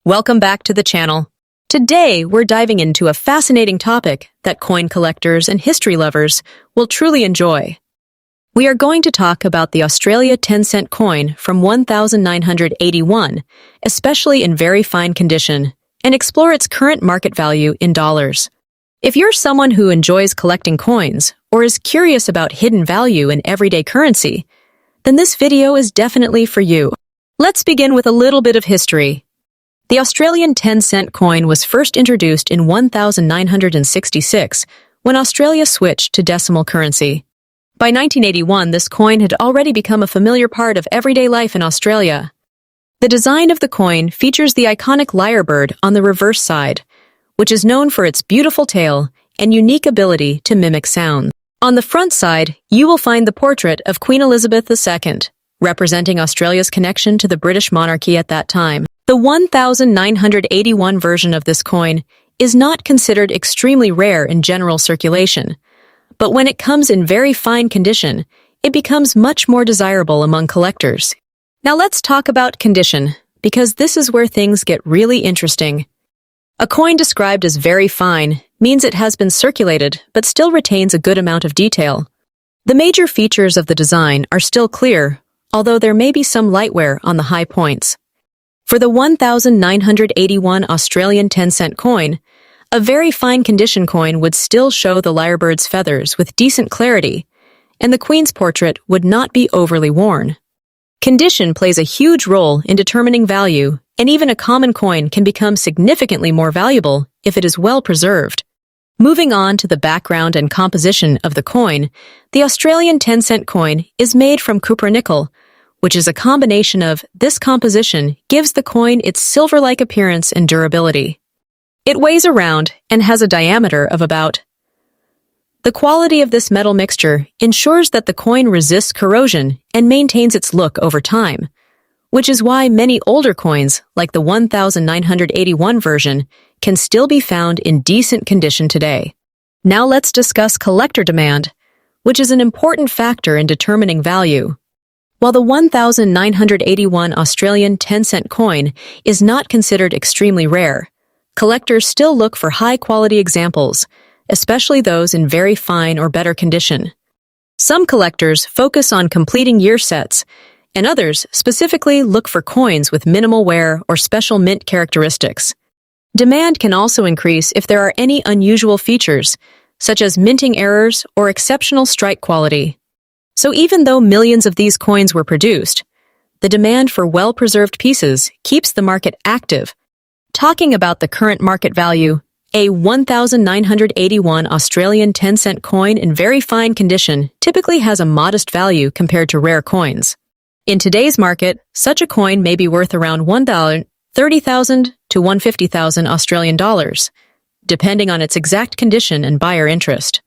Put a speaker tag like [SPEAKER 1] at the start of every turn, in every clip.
[SPEAKER 1] Welcome back to the channel. Today, we're diving into a fascinating topic that coin collectors and history lovers will truly enjoy. We are going to talk about the Australia 10-cent coin from 1981, especially in very fine condition, and explore its current market value in dollars. If you're someone who enjoys collecting coins or is curious about hidden value in everyday currency, then this video is definitely for you. Let's begin with a little bit of history. The Australian 10-cent coin was first introduced in 1966 when Australia switched to decimal currency. By 1981, this coin had already become a familiar part of everyday life in Australia. The design of the coin features the iconic Lyrebird on the reverse side, which is known for its beautiful tail and unique ability to mimic sound. On the front side, you will find the portrait of Queen Elizabeth II, representing Australia's connection to the British monarchy at that time. The 1981 version of this coin is not considered extremely rare in general circulation, but when it comes in very fine condition, it becomes much more desirable among collectors. Now let's talk about condition, because this is where things get really interesting. A coin described as very fine means it has been circulated but still retains a good amount of detail. The major features of the design are still clear, although there may be some light wear on the high points. For the 1981 Australian 10-cent coin, a very fine condition coin would still show the lyrebird's feathers with decent clarity, and the Queen's portrait would not be overly worn. Condition plays a huge role in determining value, and even a common coin can become significantly more valuable if it is well preserved. Moving on to the background and composition of the coin, the Australian 10-cent coin is made from copper-nickel, which is a combination of this composition gives the coin its silver-like appearance and durability. It weighs around and has a diameter of about. The quality of this metal mixture ensures that the coin resists corrosion and maintains its look over time, which is why many older coins, like the 1981 version, can still be found in decent condition today. Now let's discuss collector demand, which is an important factor in determining value. While the 1981 Australian 10-cent coin is not considered extremely rare, collectors still look for high-quality examples, especially those in very fine or better condition. Some collectors focus on completing year sets, and others specifically look for coins with minimal wear or special mint characteristics. Demand can also increase if there are any unusual features, such as minting errors or exceptional strike quality. So even though millions of these coins were produced, the demand for well-preserved pieces keeps the market active. Talking about the current market value, a 1981 Australian 10-cent coin in very fine condition typically has a modest value compared to rare coins. In today's market, such a coin may be worth around $130,000 to $150,000 Australian dollars, depending on its exact condition and buyer interest.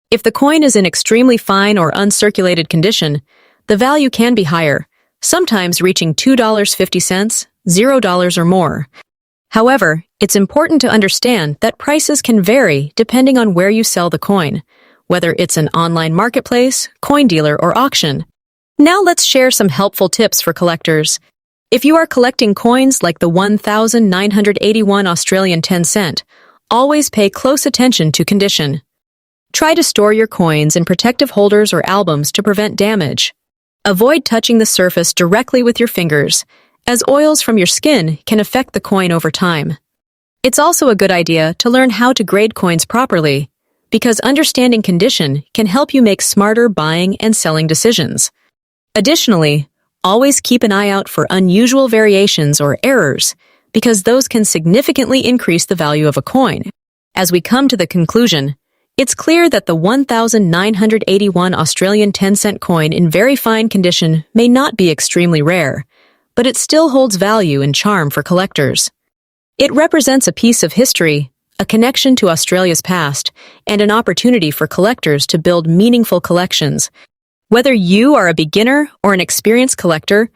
[SPEAKER 1] If the coin is in extremely fine or uncirculated condition, the value can be higher, sometimes reaching $2.50, $0 or more. However, it's important to understand that prices can vary depending on where you sell the coin, whether it's an online marketplace, coin dealer, or auction. Now let's share some helpful tips for collectors. If you are collecting coins like the 1981 Australian 10-cent, always pay close attention to condition. Try to store your coins in protective holders or albums to prevent damage. Avoid touching the surface directly with your fingers, as oils from your skin can affect the coin over time. It's also a good idea to learn how to grade coins properly, because understanding condition can help you make smarter buying and selling decisions. Additionally, always keep an eye out for unusual variations or errors, because those can significantly increase the value of a coin. As we come to the conclusion, it's clear that the 1981 Australian 10-cent coin in very fine condition may not be extremely rare, but it still holds value and charm for collectors. It represents a piece of history, a connection to Australia's past, and an opportunity for collectors to build meaningful collections. Whether you are a beginner or an experienced collector,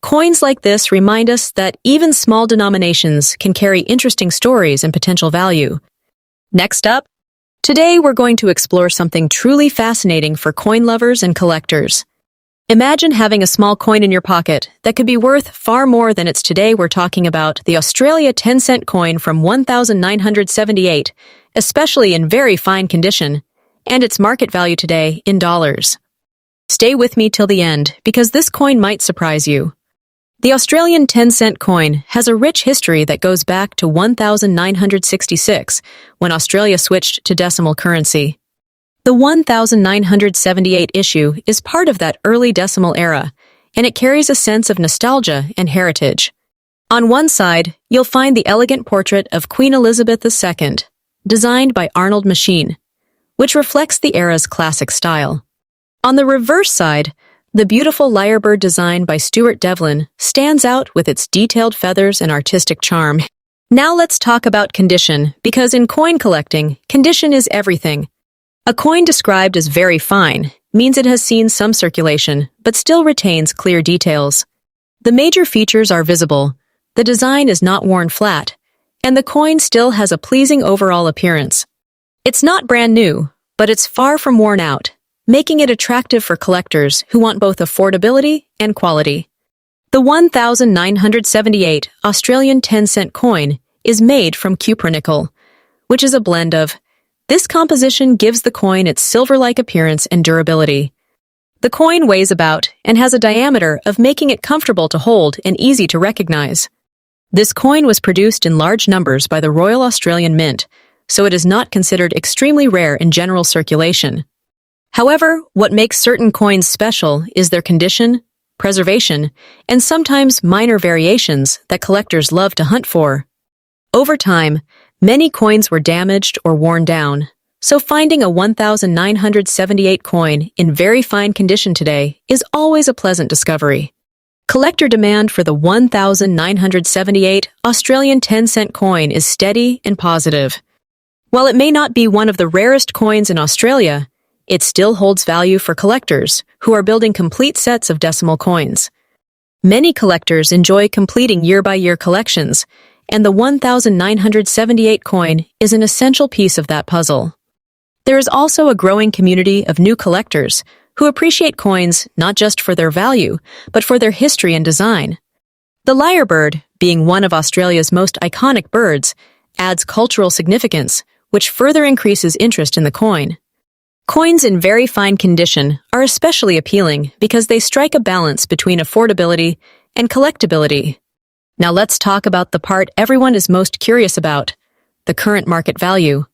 [SPEAKER 1] coins like this remind us that even small denominations can carry interesting stories and potential value. Next up, today we're going to explore something truly fascinating for coin lovers and collectors: Imagine having a small coin in your pocket that could be worth far more than it's today. We're talking about the Australia 10-cent coin from 1978, especially in very fine condition, and its market value today in dollars. Stay with me till the end, because this coin might surprise you. The Australian 10-cent coin has a rich history that goes back to 1966, when Australia switched to decimal currency. The 1978 issue is part of that early decimal era, and it carries a sense of nostalgia and heritage. On one side, you'll find the elegant portrait of Queen Elizabeth II, designed by Arnold Machine, which reflects the era's classic style. On the reverse side, the beautiful Lyrebird design by Stuart Devlin stands out with its detailed feathers and artistic charm. Now let's talk about condition, because in coin collecting, condition is everything. A coin described as very fine means it has seen some circulation, but still retains clear details. The major features are visible, the design is not worn flat, and the coin still has a pleasing overall appearance. It's not brand new, but it's far from worn out, making it attractive for collectors who want both affordability and quality. The 1978 Australian 10-cent coin is made from cupronickel, which is a blend of. This composition gives the coin its silver-like appearance and durability. The coin weighs about and has a diameter of making it comfortable to hold and easy to recognize. This coin was produced in large numbers by the Royal Australian Mint, so it is not considered extremely rare in general circulation. However, what makes certain coins special is their condition, preservation, and sometimes minor variations that collectors love to hunt for. Over time, many coins were damaged or worn down, so finding a 1978 coin in very fine condition today is always a pleasant discovery. Collector demand for the 1978 Australian 10-cent coin is steady and positive. While it may not be one of the rarest coins in Australia, it still holds value for collectors who are building complete sets of decimal coins. Many collectors enjoy completing year-by-year collections, and the 1978 coin is an essential piece of that puzzle. There is also a growing community of new collectors who appreciate coins not just for their value, but for their history and design. The lyrebird, being one of Australia's most iconic birds, adds cultural significance, which further increases interest in the coin. Coins in very fine condition are especially appealing because they strike a balance between affordability and collectability. Now let's talk about the part everyone is most curious about, the current market value.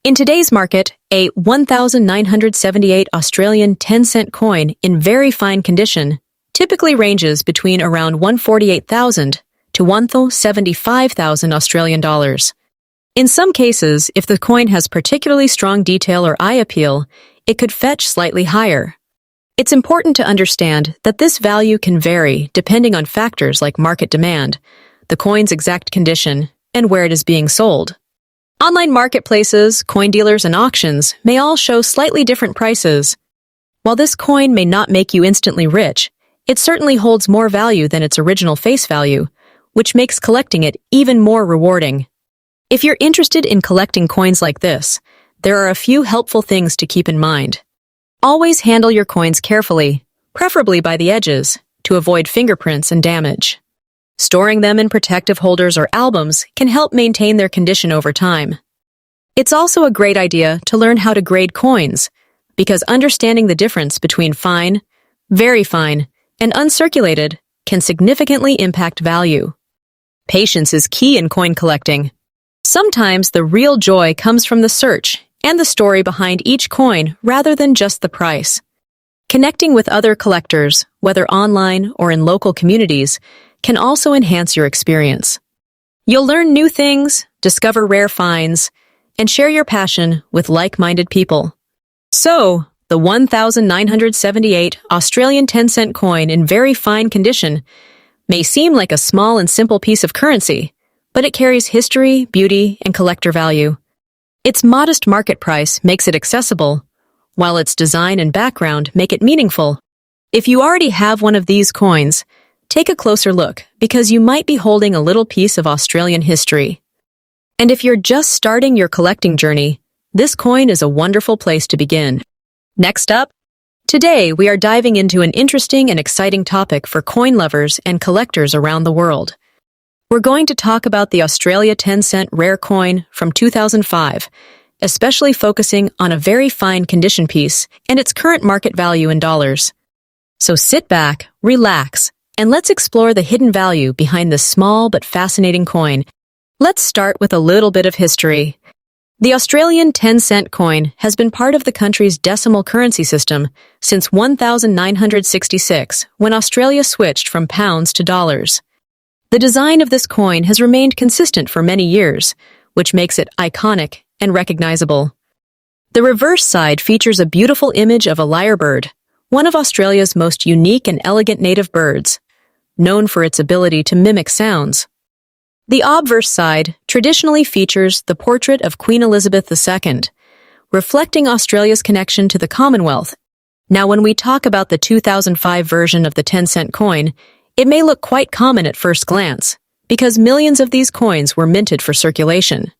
[SPEAKER 1] In today's market, a 1978 Australian 10-cent coin in very fine condition typically ranges between around 148,000 to 175,000 Australian dollars. In some cases, if the coin has particularly strong detail or eye appeal, it could fetch slightly higher. It's important to understand that this value can vary depending on factors like market demand, the coin's exact condition, and where it is being sold. Online marketplaces, coin dealers, and auctions may all show slightly different prices. While this coin may not make you instantly rich, it certainly holds more value than its original face value, which makes collecting it even more rewarding. If you're interested in collecting coins like this, there are a few helpful things to keep in mind. Always handle your coins carefully, preferably by the edges, to avoid fingerprints and damage. Storing them in protective holders or albums can help maintain their condition over time. It's also a great idea to learn how to grade coins, because understanding the difference between fine, very fine, and uncirculated can significantly impact value. Patience is key in coin collecting. Sometimes the real joy comes from the search and the story behind each coin rather than just the price. Connecting with other collectors, whether online or in local communities, can also enhance your experience. You'll learn new things, discover rare finds, and share your passion with like-minded people. So, the 1978 Australian 10-cent coin in very fine condition may seem like a small and simple piece of currency, but it carries history, beauty, and collector value. Its modest market price makes it accessible, while its design and background make it meaningful. If you already have one of these coins, take a closer look because you might be holding a little piece of Australian history. And if you're just starting your collecting journey, this coin is a wonderful place to begin. Next up, Today, we are diving into an interesting and exciting topic for coin lovers and collectors around the world. We're going to talk about the Australia 10-cent rare coin from 2005, especially focusing on a very fine condition piece and its current market value in dollars. So sit back, relax, and let's explore the hidden value behind this small but fascinating coin. Let's start with a little bit of history. The Australian 10-cent coin has been part of the country's decimal currency system since 1966, when Australia switched from pounds to dollars. The design of this coin has remained consistent for many years, which makes it iconic and recognizable. The reverse side features a beautiful image of a lyrebird, one of Australia's most unique and elegant native birds, known for its ability to mimic sounds. The obverse side traditionally features the portrait of Queen Elizabeth II, reflecting Australia's connection to the Commonwealth. Now, when we talk about the 2005 version of the 10-cent coin, it may look quite common at first glance, because millions of these coins were minted for circulation.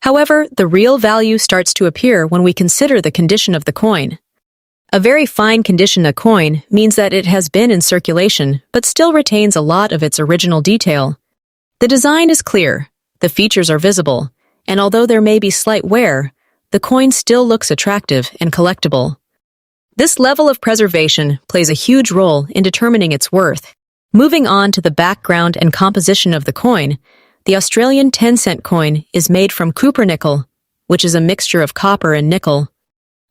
[SPEAKER 1] However, the real value starts to appear when we consider the condition of the coin. A very fine condition of coin means that it has been in circulation but still retains a lot of its original detail. The design is clear, the features are visible, and although there may be slight wear, the coin still looks attractive and collectible. This level of preservation plays a huge role in determining its worth. Moving on to the background and composition of the coin, the Australian 10-cent coin is made from cupronickel, which is a mixture of copper and nickel.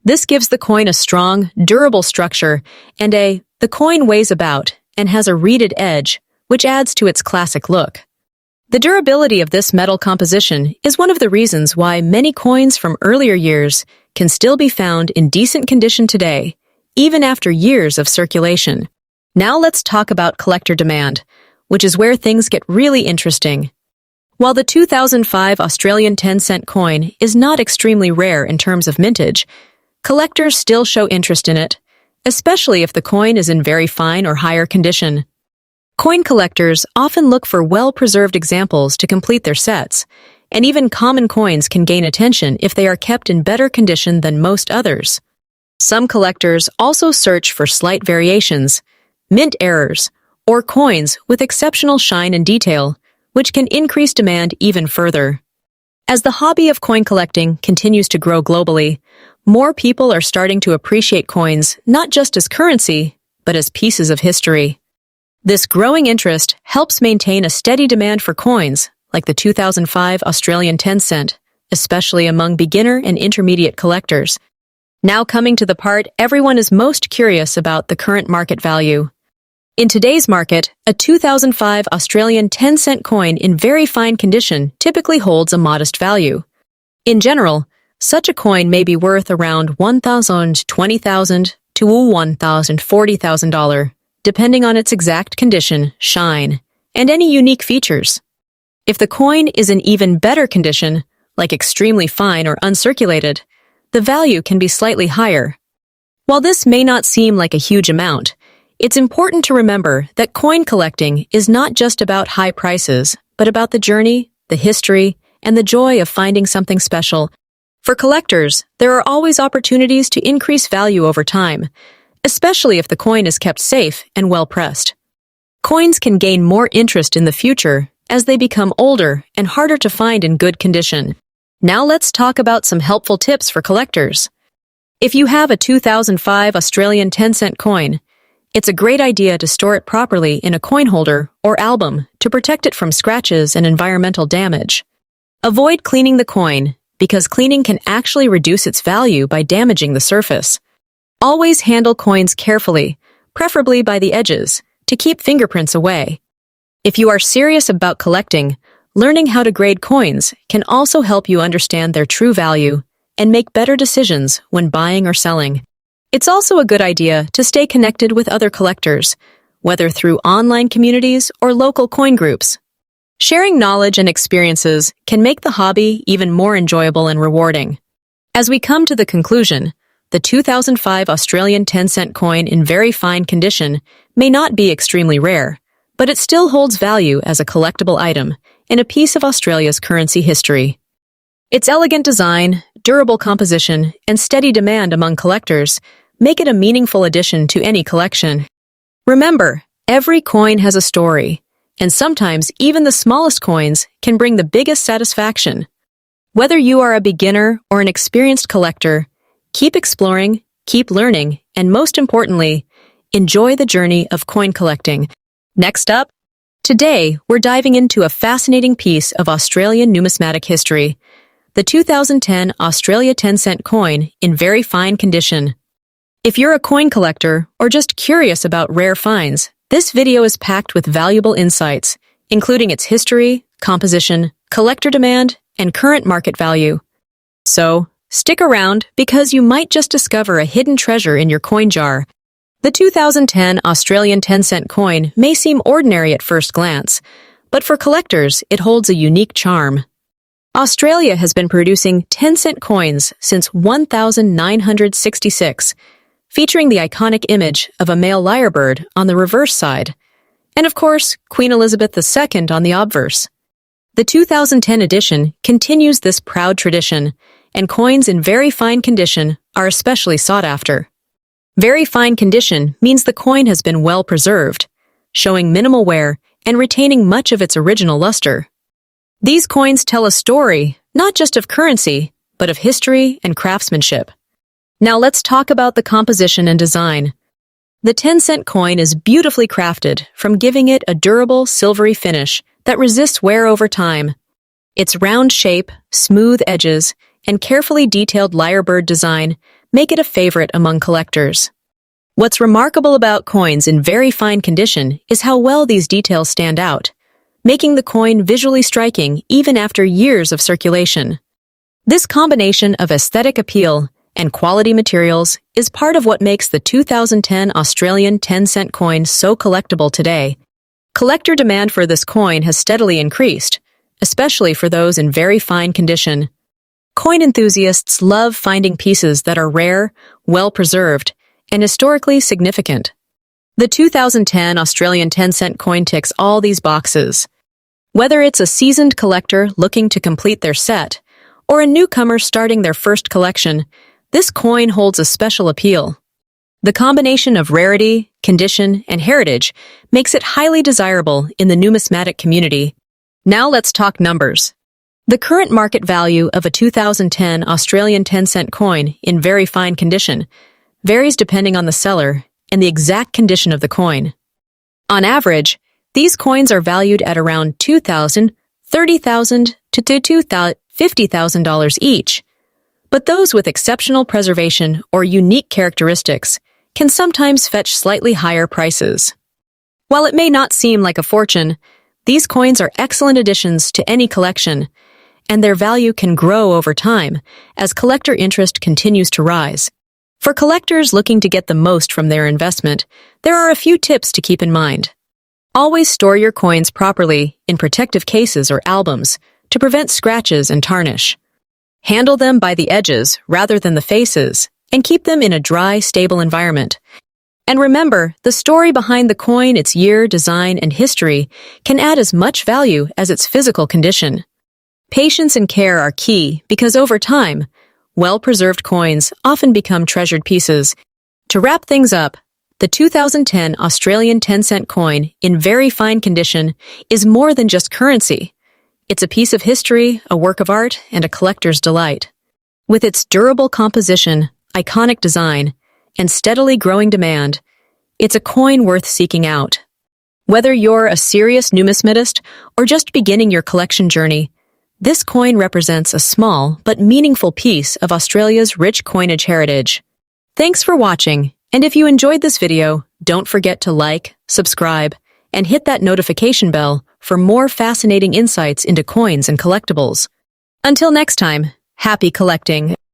[SPEAKER 1] This gives the coin a strong, durable structure, and the coin weighs about and has a reeded edge, which adds to its classic look. The durability of this metal composition is one of the reasons why many coins from earlier years can still be found in decent condition today, even after years of circulation. Now let's talk about collector demand, which is where things get really interesting. While the 2005 Australian 10-cent coin is not extremely rare in terms of mintage, collectors still show interest in it, especially if the coin is in very fine or higher condition. Coin collectors often look for well-preserved examples to complete their sets, and even common coins can gain attention if they are kept in better condition than most others. Some collectors also search for slight variations, mint errors, or coins with exceptional shine and detail, which can increase demand even further. As the hobby of coin collecting continues to grow globally, more people are starting to appreciate coins not just as currency, but as pieces of history. This growing interest helps maintain a steady demand for coins, like the 2005 Australian 10-cent, especially among beginner and intermediate collectors. Now coming to the part everyone is most curious about, the current market value. In today's market, a 2005 Australian 10-cent coin in very fine condition typically holds a modest value. In general, such a coin may be worth around $1,000, $20,000 to $1,000, $40,000. Depending on its exact condition, shine, and any unique features. If the coin is in even better condition, like extremely fine or uncirculated, the value can be slightly higher. While this may not seem like a huge amount, it's important to remember that coin collecting is not just about high prices, but about the journey, the history, and the joy of finding something special. For collectors, there are always opportunities to increase value over time, especially if the coin is kept safe and well-pressed. Coins can gain more interest in the future as they become older and harder to find in good condition. Now let's talk about some helpful tips for collectors. If you have a 2005 Australian 10-cent coin, it's a great idea to store it properly in a coin holder or album to protect it from scratches and environmental damage. Avoid cleaning the coin, because cleaning can actually reduce its value by damaging the surface. Always handle coins carefully, preferably by the edges, to keep fingerprints away. If you are serious about collecting, learning how to grade coins can also help you understand their true value and make better decisions when buying or selling. It's also a good idea to stay connected with other collectors, whether through online communities or local coin groups. Sharing knowledge and experiences can make the hobby even more enjoyable and rewarding. As we come to the conclusion, the 2005 Australian 10-cent coin in very fine condition may not be extremely rare, but it still holds value as a collectible item and a piece of Australia's currency history. Its elegant design, durable composition, and steady demand among collectors make it a meaningful addition to any collection. Remember, every coin has a story, and sometimes even the smallest coins can bring the biggest satisfaction. Whether you are a beginner or an experienced collector, keep exploring, keep learning, and most importantly, enjoy the journey of coin collecting. Next up, today we're diving into a fascinating piece of Australian numismatic history, the 2010 Australia 10-cent coin in very fine condition. If you're a coin collector or just curious about rare finds, this video is packed with valuable insights, including its history, composition, collector demand, and current market value. So, stick around because you might just discover a hidden treasure in your coin jar. The 2010 Australian 10-cent coin may seem ordinary at first glance, but for collectors, it holds a unique charm. Australia has been producing 10-cent coins since 1966, featuring the iconic image of a male lyrebird on the reverse side, and of course, Queen Elizabeth II on the obverse. The 2010 edition continues this proud tradition, and coins in very fine condition are especially sought after. Very fine condition means the coin has been well preserved, showing minimal wear and retaining much of its original luster. These coins tell a story, not just of currency, but of history and craftsmanship. Now let's talk about the composition and design. The 10-cent coin is beautifully crafted, from giving it a durable, silvery finish that resists wear over time. Its round shape, smooth edges, and carefully detailed lyrebird design make it a favorite among collectors. What's remarkable about coins in very fine condition is how well these details stand out, making the coin visually striking even after years of circulation. This combination of aesthetic appeal and quality materials is part of what makes the 2010 Australian 10-cent coin so collectible today. Collector demand for this coin has steadily increased, especially for those in very fine condition. Coin enthusiasts love finding pieces that are rare, well-preserved, and historically significant. The 2010 Australian 10-cent coin ticks all these boxes. Whether it's a seasoned collector looking to complete their set, or a newcomer starting their first collection, this coin holds a special appeal. The combination of rarity, condition, and heritage makes it highly desirable in the numismatic community. Now let's talk numbers. The current market value of a 2010 Australian 10-cent coin in very fine condition varies depending on the seller and the exact condition of the coin. On average, these coins are valued at around $2,000, $30,000 to $50,000 each, but those with exceptional preservation or unique characteristics can sometimes fetch slightly higher prices. While it may not seem like a fortune, these coins are excellent additions to any collection, and their value can grow over time as collector interest continues to rise. For collectors looking to get the most from their investment, there are a few tips to keep in mind. Always store your coins properly in protective cases or albums to prevent scratches and tarnish. Handle them by the edges rather than the faces, and keep them in a dry, stable environment. And remember, the story behind the coin, its year, design, and history can add as much value as its physical condition. Patience and care are key because over time, well-preserved coins often become treasured pieces. To wrap things up, the 2010 Australian 10-cent coin in very fine condition is more than just currency. It's a piece of history, a work of art, and a collector's delight. With its durable composition, iconic design, and steadily growing demand, it's a coin worth seeking out. Whether you're a serious numismatist or just beginning your collection journey, this coin represents a small but meaningful piece of Australia's rich coinage heritage. Thanks for watching, and if you enjoyed this video, don't forget to like, subscribe, and hit that notification bell for more fascinating insights into coins and collectibles. Until next time, happy collecting!